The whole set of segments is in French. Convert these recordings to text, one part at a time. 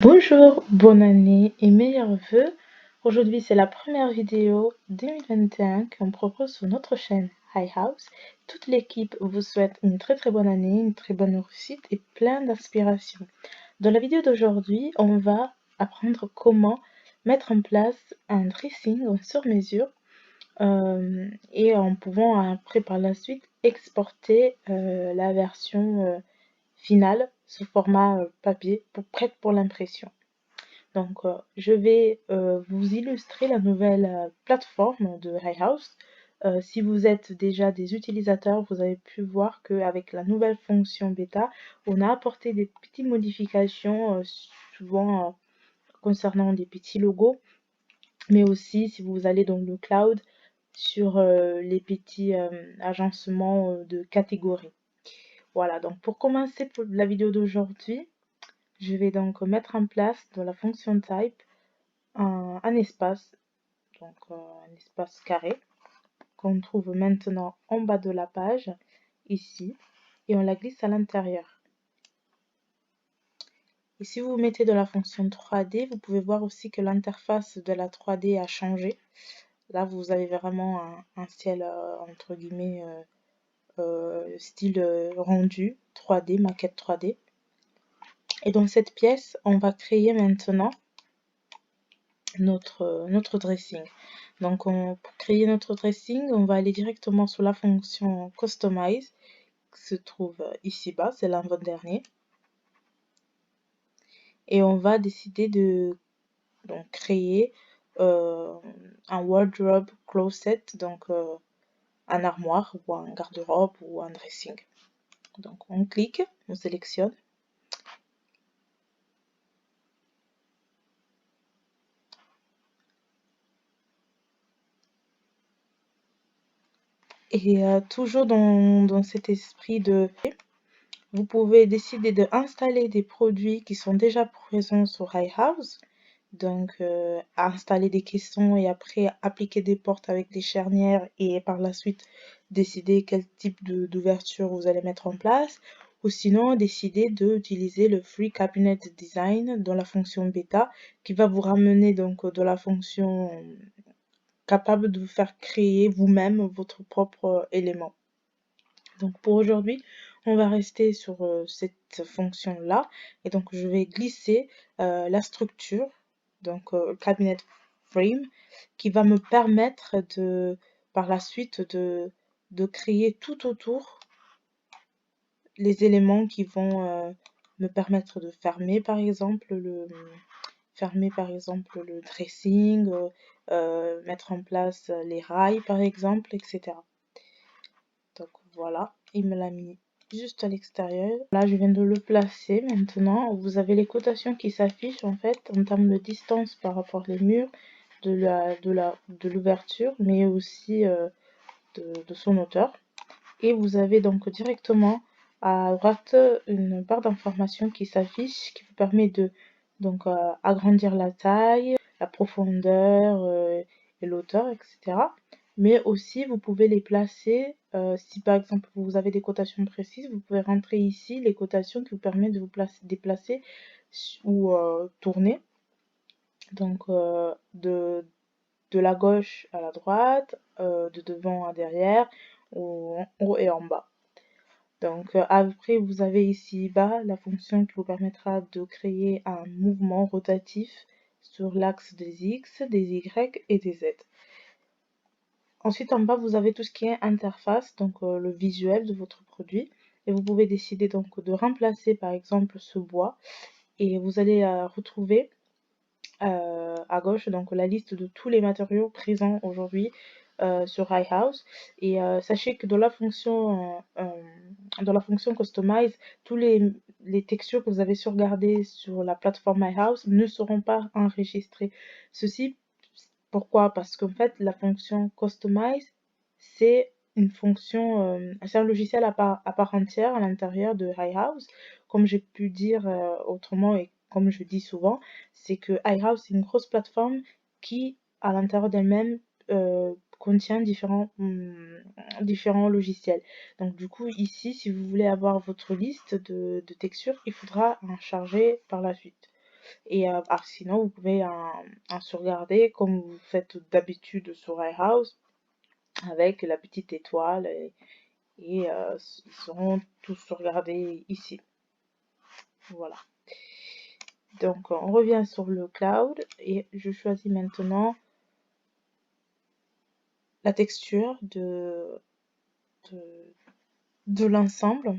Bonjour, bonne année et meilleurs vœux. Aujourd'hui, c'est la première vidéo 2021 qu'on propose sur notre chaîne High House. Toute l'équipe vous souhaite une très bonne année, une très bonne réussite et plein d'inspiration. Dans la vidéo d'aujourd'hui, on va apprendre comment mettre en place un dressing en sur-mesure et en pouvant après par la suite exporter la version finale sous format papier prête pour l'impression. Donc, je vais vous illustrer la nouvelle plateforme de High House. Si vous êtes déjà des utilisateurs, vous avez pu voir qu'avec la nouvelle fonction bêta, on a apporté des petites modifications, souvent concernant des petits logos, mais aussi si vous allez dans le cloud, sur les petits agencements de catégories. Voilà, donc pour commencer pour la vidéo d'aujourd'hui, je vais donc mettre en place dans la fonction type un espace, donc un espace carré qu'on trouve maintenant en bas de la page, ici, et on la glisse à l'intérieur. Et si vous mettez de la fonction 3D, vous pouvez voir aussi que l'interface de la 3D a changé. Là, vous avez vraiment un ciel, entre guillemets, style rendu 3D, maquette 3D. Et dans cette pièce, on va créer maintenant notre dressing. Donc pour créer notre dressing, on va aller directement sur la fonction Customize qui se trouve ici bas, c'est l'avant-dernier. Et on va décider de créer un wardrobe closet, donc un armoire ou un garde-robe ou un dressing. Donc on clique, on sélectionne. Et toujours dans cet esprit de... Vous pouvez décider d'installer des produits qui sont déjà présents sur High House. Donc, installer des caissons et après appliquer des portes avec des charnières et par la suite décider quel type d'ouverture vous allez mettre en place. Ou sinon, décider d'utiliser le Free Cabinet Design dans la fonction bêta qui va vous ramener donc de la fonction capable de vous faire créer vous-même votre propre élément. Donc pour aujourd'hui, on va rester sur cette fonction-là. Et donc je vais glisser la structure, donc cabinet frame, qui va me permettre par la suite de créer tout autour les éléments qui vont me permettre de fermer par exemple le dressing, mettre en place les rails par exemple, etc. Donc voilà, il me l'a mis juste à l'extérieur. Là, je viens de le placer. Maintenant, vous avez les cotations qui s'affichent en fait en termes de distance par rapport aux murs, de l'ouverture, mais aussi de son hauteur. Et vous avez donc directement à droite une barre d'information qui s'affiche, qui vous permet de donc agrandir la taille, la profondeur et l'hauteur, etc. Mais aussi, vous pouvez les placer, si par exemple vous avez des cotations précises, vous pouvez rentrer ici les cotations qui vous permettent de vous déplacer ou tourner. Donc de la gauche à la droite, de devant à derrière, en haut et en bas. Donc après, vous avez ici bas la fonction qui vous permettra de créer un mouvement rotatif sur l'axe des X, des Y et des Z. Ensuite, en bas, vous avez tout ce qui est interface, donc le visuel de votre produit. Et vous pouvez décider donc de remplacer par exemple ce bois. Et vous allez retrouver à gauche donc la liste de tous les matériaux présents aujourd'hui sur High House. Et sachez que dans la fonction Customize, tous les textures que vous avez sauvegardées sur la plateforme High House ne seront pas enregistrées. Ceci pourquoi? Parce qu'en fait, la fonction Customize, c'est une fonction, c'est un logiciel à part entière à l'intérieur de High House. Comme j'ai pu dire autrement et comme je dis souvent, c'est que High House, c'est une grosse plateforme qui, à l'intérieur d'elle-même, contient différents logiciels. Donc du coup, ici, si vous voulez avoir votre liste de textures, il faudra en charger par la suite. Et sinon, vous pouvez en sauvegarder comme vous faites d'habitude sur iHouse avec la petite étoile et ils seront tous sauvegardés ici. Voilà. Donc, on revient sur le cloud et je choisis maintenant la texture de l'ensemble.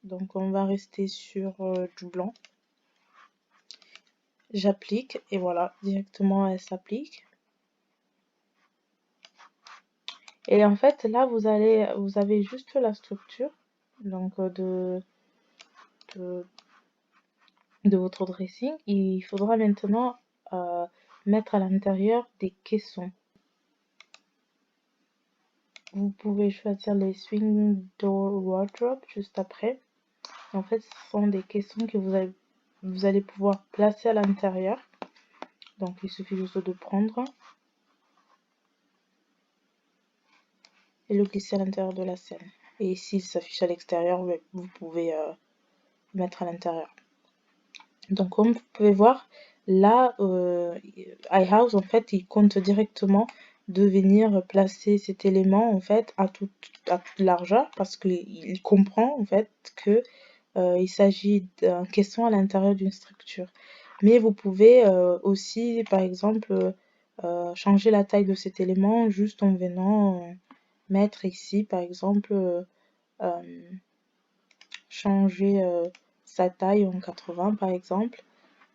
Donc, on va rester sur du blanc. J'applique et voilà, directement elle s'applique. Et en fait, là, vous avez juste la structure donc de votre dressing. Il faudra maintenant mettre à l'intérieur des caissons. Vous pouvez choisir les swing door wardrobe juste après. En fait, ce sont des caissons que vous allez pouvoir placer à l'intérieur. Donc, il suffit juste de prendre et le glisser à l'intérieur de la scène. Et s'il s'affiche à l'extérieur, vous pouvez mettre à l'intérieur. Donc, comme vous pouvez voir, là, iHouse, en fait, il compte directement de venir placer cet élément, en fait, à toute largeur, parce qu'il comprend, en fait, que il s'agit d'un caisson à l'intérieur d'une structure. Mais vous pouvez aussi, par exemple, changer la taille de cet élément juste en venant mettre ici, par exemple, changer sa taille en 80, par exemple.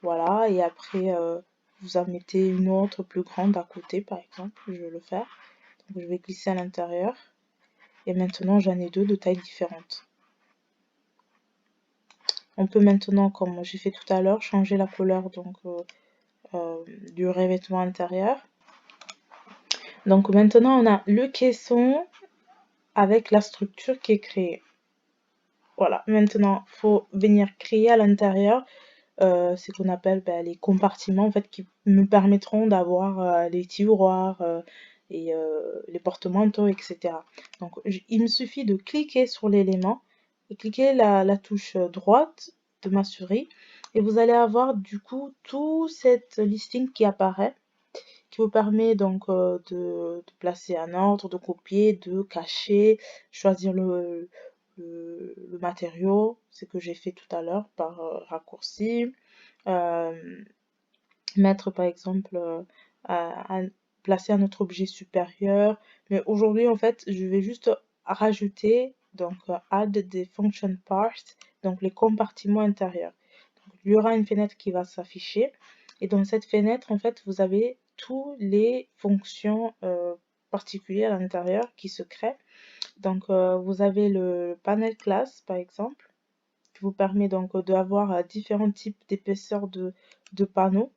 Voilà, et après, vous en mettez une autre plus grande à côté, par exemple. Je vais le faire. Donc, je vais glisser à l'intérieur. Et maintenant, j'en ai deux de tailles différentes. On peut maintenant, comme j'ai fait tout à l'heure, changer la couleur donc, du revêtement intérieur. Donc maintenant, on a le caisson avec la structure qui est créée. Voilà, maintenant, il faut venir créer à l'intérieur ce qu'on appelle les compartiments en fait, qui me permettront d'avoir les tiroirs et les porte-manteaux, etc. Donc, il me suffit de cliquer sur l'élément et cliquer la touche droite de ma souris et vous allez avoir du coup tout cette listing qui apparaît, qui vous permet donc de placer un ordre, de copier, de cacher, choisir le matériau, ce que j'ai fait tout à l'heure par raccourci, mettre par exemple, placer un autre objet supérieur. Mais aujourd'hui, en fait, je vais juste rajouter, donc add des function parts, donc les compartiments intérieurs. Donc, il y aura une fenêtre qui va s'afficher. Et dans cette fenêtre, en fait, vous avez toutes les fonctions particulières à l'intérieur qui se créent. Donc, vous avez le panel class, par exemple, qui vous permet donc d'avoir différents types d'épaisseur de panneaux.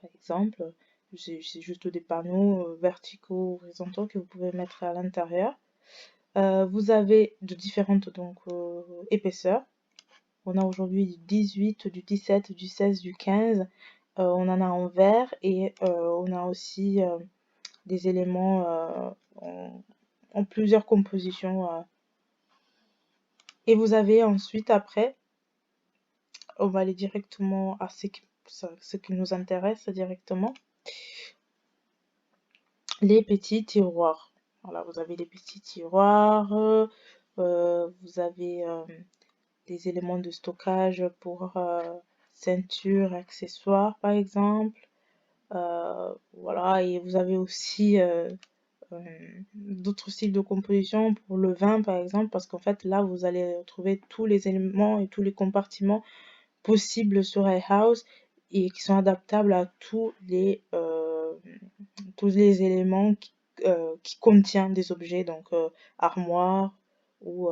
Par exemple, c'est juste des panneaux verticaux, horizontaux que vous pouvez mettre à l'intérieur. Vous avez de différentes donc, épaisseurs. On a aujourd'hui du 18, du 17, du 16, du 15. On en a en vert et on a aussi des éléments en plusieurs compositions. Et vous avez ensuite, après, on va aller directement à ce qui nous intéresse directement, les petits tiroirs. Voilà, vous avez les petits tiroirs, vous avez des éléments de stockage pour ceinture, accessoires par exemple. Voilà, et vous avez aussi d'autres styles de composition pour le vin par exemple, parce qu'en fait là vous allez trouver tous les éléments et tous les compartiments possibles sur iHouse et qui sont adaptables à tous les éléments qui contiennent des objets, donc armoire ou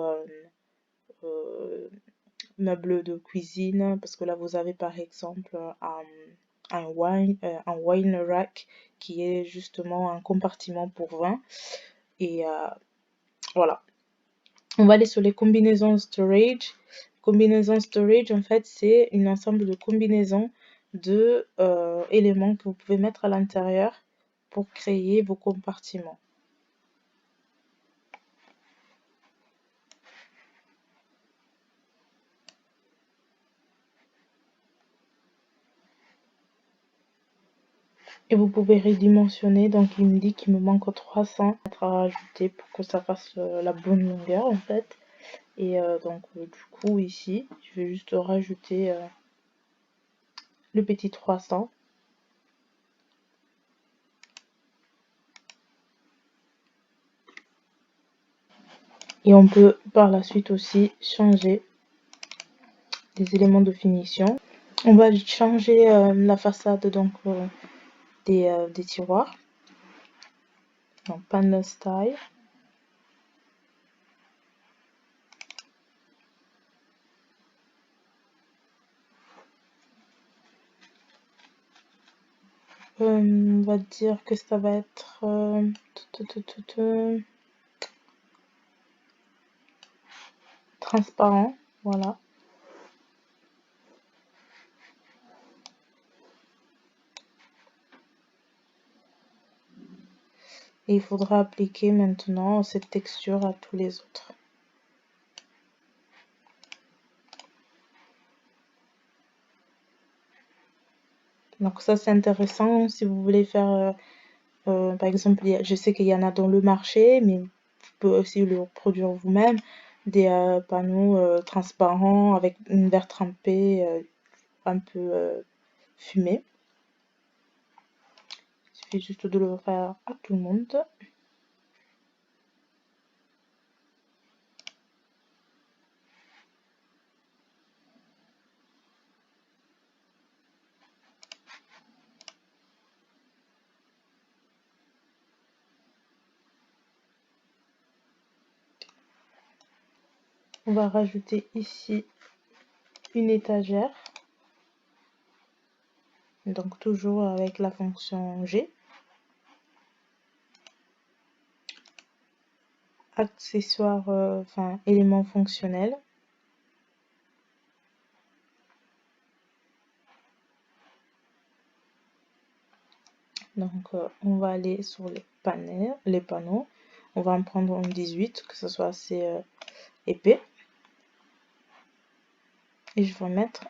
meubles de cuisine, parce que là vous avez par exemple un wine rack qui est justement un compartiment pour vin. Et voilà. On va aller sur les combinaisons storage. Combinaison storage, en fait, c'est un ensemble de combinaisons de éléments que vous pouvez mettre à l'intérieur pour créer vos compartiments. Et vous pouvez redimensionner, donc il me dit qu'il me manque 300 à rajouter pour que ça fasse la bonne longueur en fait. Et donc du coup ici, je vais juste rajouter le petit 300. Et on peut par la suite aussi changer les éléments de finition. On va changer la façade donc des tiroirs. Donc panel style. On va dire que ça va être transparent, voilà. Et il faudra appliquer maintenant cette texture à tous les autres. Donc ça c'est intéressant si vous voulez faire, par exemple, je sais qu'il y en a dans le marché, mais vous pouvez aussi le produire vous-même, des panneaux transparents avec une verre trempée un peu fumée. Il suffit juste de le faire à tout le monde. On va rajouter ici une étagère, donc toujours avec la fonction G. Accessoires, enfin éléments fonctionnels. Donc on va aller sur les panneaux. On va en prendre un 18, que ce soit assez épais. Et je vais mettre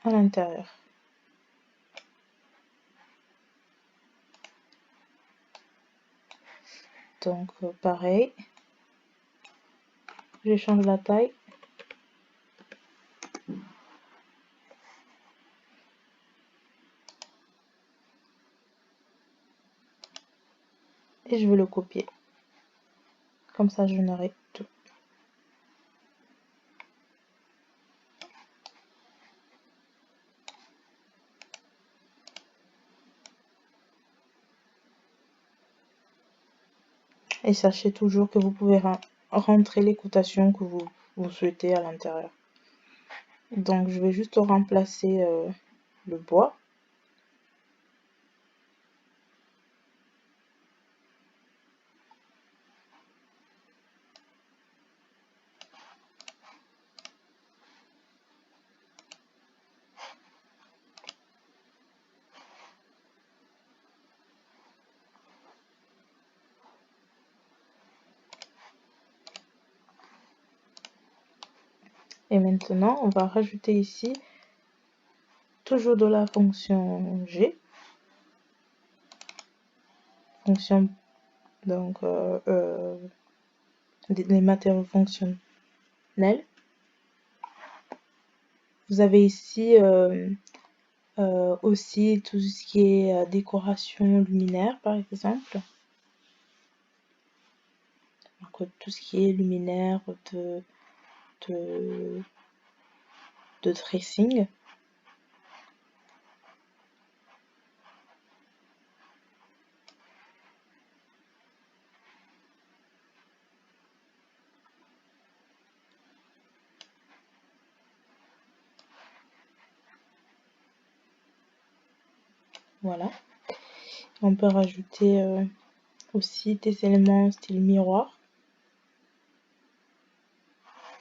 à l'intérieur. Donc pareil, je change la taille. Et je vais le copier. Comme ça, je n'aurai tout. Et sachez toujours que vous pouvez rentrer les cotations que vous souhaitez à l'intérieur. Donc je vais juste remplacer le bois. Et maintenant, on va rajouter ici toujours de la fonction G. Fonction, donc, des matériaux fonctionnels. Vous avez ici aussi tout ce qui est décoration luminaire, par exemple. Donc, tout ce qui est luminaire de dressing. Voilà. On peut rajouter aussi des éléments style miroir.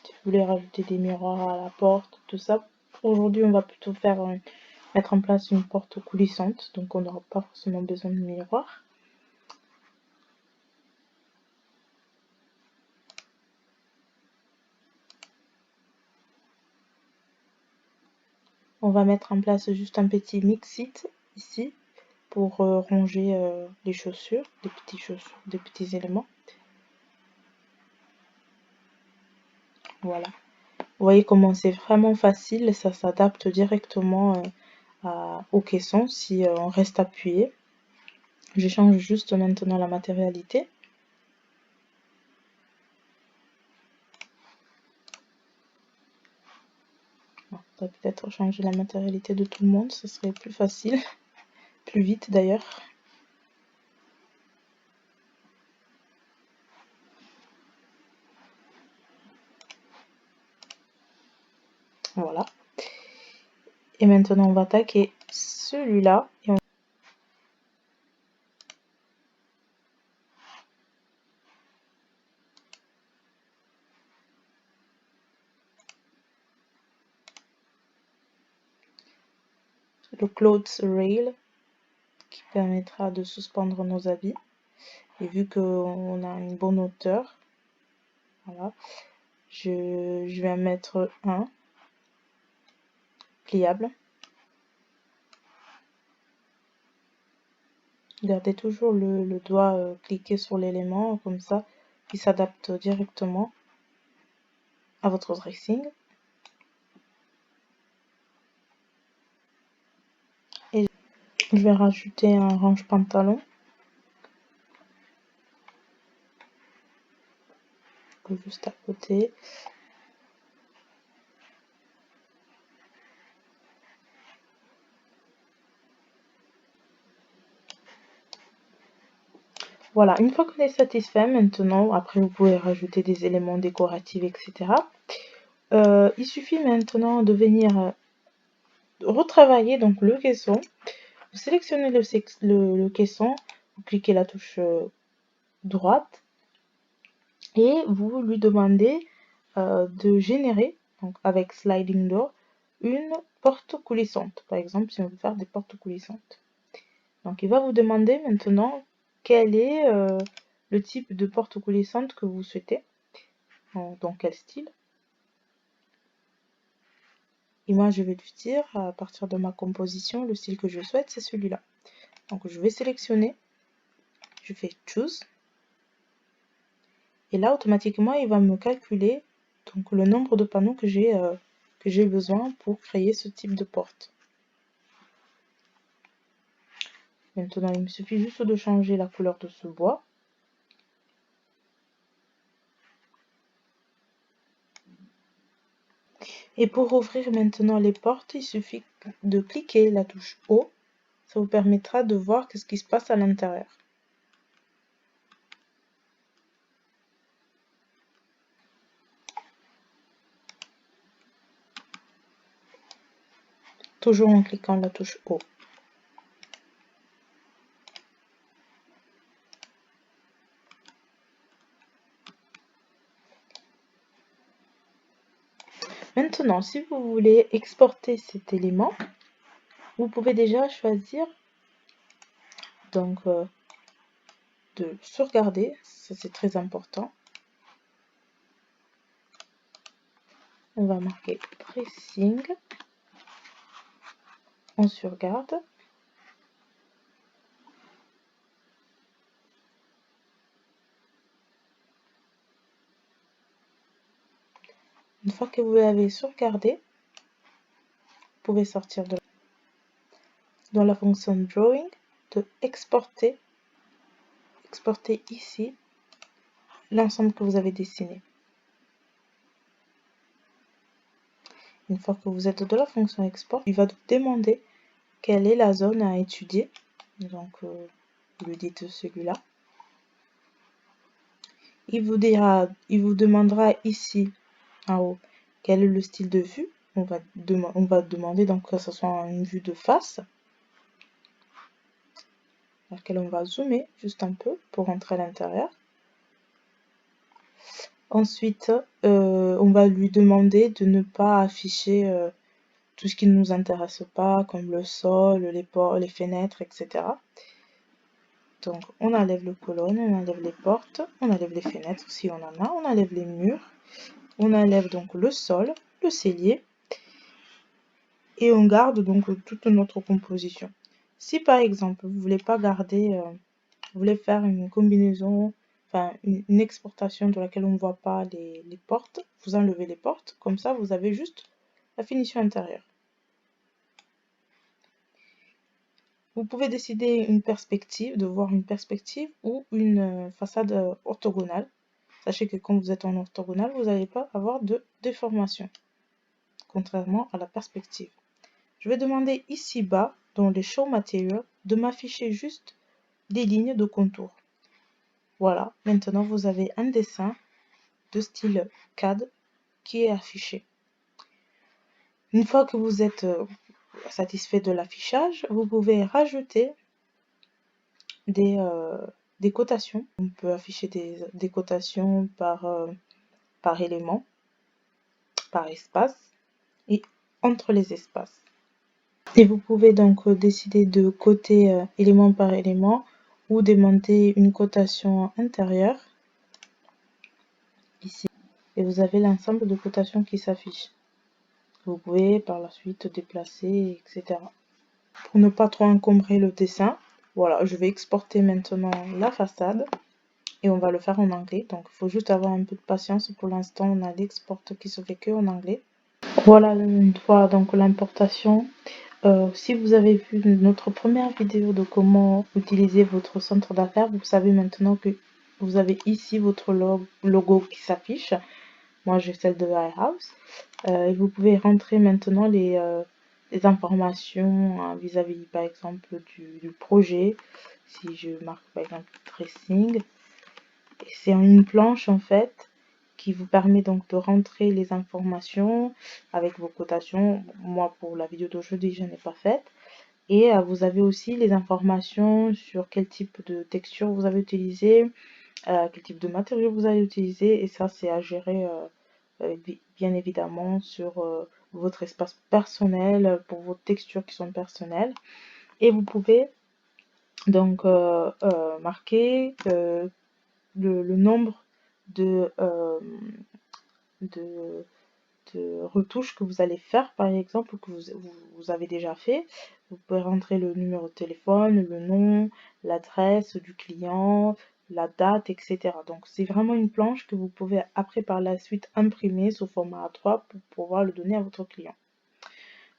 Si vous voulez rajouter des miroirs à la porte, tout ça. Aujourd'hui, on va plutôt faire mettre en place une porte coulissante, donc on n'aura pas forcément besoin de miroir. On va mettre en place juste un petit mix-it ici pour ranger les chaussures, des petits éléments. Voilà. Vous voyez comment c'est vraiment facile, ça s'adapte directement au caisson si on reste appuyé. Je change juste maintenant la matérialité. On va peut-être changer la matérialité de tout le monde, ce serait plus facile, plus vite d'ailleurs. Voilà. Et maintenant on va attaquer celui-là. Le clothes rail qui permettra de suspendre nos habits. Et vu qu'on a une bonne hauteur, voilà, je vais en mettre un pliable. Gardez toujours le doigt cliqué sur l'élément, comme ça, il s'adapte directement à votre dressing. Et je vais rajouter un range pantalon. Juste à côté. Voilà, une fois qu'on est satisfait, maintenant, après vous pouvez rajouter des éléments décoratifs, etc. Il suffit maintenant de venir retravailler donc le caisson. Vous sélectionnez le caisson, vous cliquez la touche droite et vous lui demandez de générer, donc avec Sliding Door, une porte coulissante. Par exemple, si on veut faire des portes coulissantes. Donc il va vous demander maintenant quel est le type de porte coulissante que vous souhaitez, dans quel style. Et moi je vais lui dire à partir de ma composition, le style que je souhaite c'est celui-là. Donc je vais sélectionner, je fais Choose. Et là automatiquement il va me calculer donc le nombre de panneaux que j'ai besoin pour créer ce type de porte. Maintenant il me suffit juste de changer la couleur de ce bois. Et pour ouvrir maintenant les portes, il suffit de cliquer la touche O. Ça vous permettra de voir ce qui se passe à l'intérieur. Toujours en cliquant la touche O. Maintenant, si vous voulez exporter cet élément, vous pouvez déjà choisir donc de sauvegarder, ça c'est très important. On va marquer pressing, on sauvegarde. Une fois que vous avez sauvegardé, vous pouvez sortir dans la fonction Drawing, de exporter ici l'ensemble que vous avez dessiné. Une fois que vous êtes dans la fonction Export, il va vous demander quelle est la zone à étudier. Donc, vous lui dites celui-là. Il vous demandera ici en haut quel est le style de vue. On va demander donc que ce soit une vue de face, à laquelle on va zoomer juste un peu pour rentrer à l'intérieur. Ensuite, on va lui demander de ne pas afficher tout ce qui ne nous intéresse pas, comme le sol, les fenêtres, etc. Donc, on enlève le colonne, on enlève les portes, on enlève les fenêtres si on en a, on enlève les murs, on enlève donc le sol, le cellier, et on garde donc toute notre composition. Si par exemple, vous voulez pas garder, vous voulez faire une combinaison, enfin une exportation de laquelle on ne voit pas les portes, vous enlevez les portes, comme ça vous avez juste la finition intérieure. Vous pouvez décider une perspective, de voir une perspective ou une façade orthogonale. Sachez que quand vous êtes en orthogonale, vous n'allez pas avoir de déformation, contrairement à la perspective. Je vais demander ici bas, dans les Show Material, de m'afficher juste des lignes de contour. Voilà, maintenant vous avez un dessin de style CAD qui est affiché. Une fois que vous êtes satisfait de l'affichage, vous pouvez rajouter des cotations. On peut afficher des cotations par élément, par espace et entre les espaces. Et vous pouvez donc décider de coter élément par élément ou demander une cotation intérieure ici. Et vous avez l'ensemble de cotations qui s'affichent. Vous pouvez par la suite déplacer, etc. Pour ne pas trop encombrer le dessin, voilà, je vais exporter maintenant la façade et on va le faire en anglais. Donc, il faut juste avoir un peu de patience. Pour l'instant, on a l'export qui se fait que en anglais. Voilà une fois donc l'importation. Si vous avez vu notre première vidéo de comment utiliser votre centre d'affaires, vous savez maintenant que vous avez ici votre logo qui s'affiche. Moi, j'ai celle de iHouse. Et vous pouvez rentrer maintenant les informations vis-à-vis, par exemple, du projet. Si je marque, par exemple, tracing, c'est une planche, en fait, qui vous permet donc de rentrer les informations avec vos cotations. Moi, pour la vidéo d'aujourd'hui, je n'ai pas faite. Et vous avez aussi les informations sur quel type de texture vous avez utilisé, quel type de matériau vous allez utiliser. Et ça, c'est à gérer bien évidemment sur votre espace personnel, pour vos textures qui sont personnelles. Et vous pouvez donc marquer le nombre de, de, de retouches que vous allez faire, par exemple, que vous avez déjà fait. Vous pouvez rentrer le numéro de téléphone, le nom, l'adresse du client, la date, etc. Donc c'est vraiment une planche que vous pouvez après par la suite imprimer sous format A3 pour pouvoir le donner à votre client.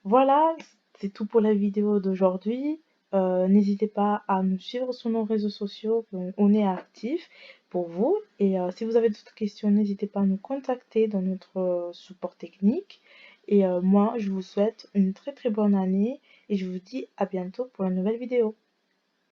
Voilà, c'est tout pour la vidéo d'aujourd'hui. N'hésitez pas à nous suivre sur nos réseaux sociaux, on est actifs pour vous. Et si vous avez d'autres questions, n'hésitez pas à nous contacter dans notre support technique. Et moi, je vous souhaite une très très bonne année et je vous dis à bientôt pour une nouvelle vidéo.